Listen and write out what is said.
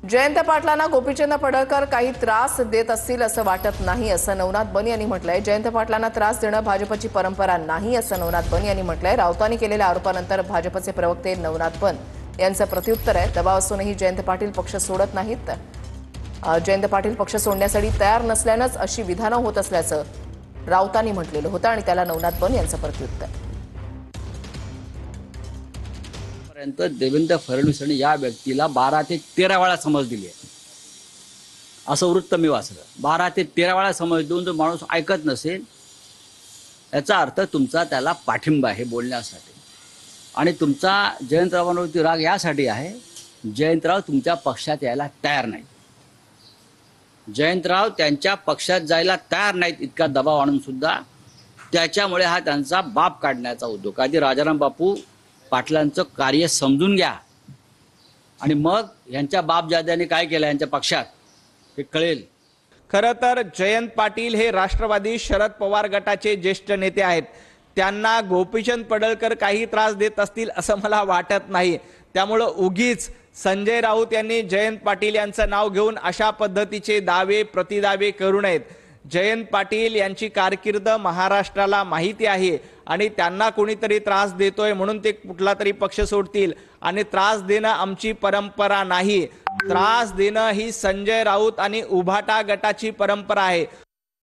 जयंत पाटलांना गोपीचंद पडळकर काही त्रास देत असतील असं वाटत नाही असं नवनाथ बन यांनी म्हटलंय। जयंत पाटलांना त्रास देणं भाजपची परंपरा नाही असं नवनाथ बन यांनी म्हटलंय। राऊतांनी केलेल्या आरोपानंतर भाजपचे प्रवक्ते नवनाथ बन यांचं प्रत्युत्तर आहे। दबाव असूनही जयंत पाटील पक्ष सोडत नाहीत। जयंत पाटील पक्ष सोडण्यासाठी तयार नसल्यानंच अशी विधानं होत असल्याचं राऊतांनी म्हटलेलं होतं आणि त्याला नवनाथ बन यांचं प्रत्युत्तर। देवेंद्र फडणवीसांनी या व्यक्तीला 12 ते 13 वेळा समज दिली आहे असं वृत्त मी वाचलं। 12 ते 13 वेळा समज देऊन जो माणूस ऐकत नसेल याचा अर्थ तुमचा त्याला पाठिंबा आहे बोलण्यासाठी आणि तुमचा जयंतरावांवरती राग यासाठी आहे जयंतराव तुमच्या पक्षात यायला तयार नाही। जयंतराव त्यांच्या पक्षात जायला तयार नाहीत इतका दबाव आणून सुद्धा त्याच्यामुळे हा त्यांचा बाप काढण्याचा उद्योग। आधी राजाराम बापू पाटलांचं कार्य समजून घ्या आणि मग यांच्या बापजाद्याने काय केलं यांच्या पक्षात हे कळेल। खरं तर जयंत पाटील हे राष्ट्रवादी शरद पवार गटाचे ज्येष्ठ नेते आहेत। त्यांना गोपीचंद पडळकर काही त्रास देत असतील असं मला वाटत नाही। त्यामुळे उगीच संजय राऊत यांनी जयंत पाटील यांचं नाव घेऊन अशा पद्धतीचे दावे प्रतिदावे करू नयेत। जयंत पाटील यांची कारकीर्द महाराष्ट्राला माहिती आहे आणि त्यांना कोणीतरी त्रास देतोय म्हणून ते कुठला तरी पक्ष सोडतील आणि त्रास देणं आमची परंपरा नाही। त्रास देणं ही संजय राऊत आणि उभाटा गटाची परंपरा आहे।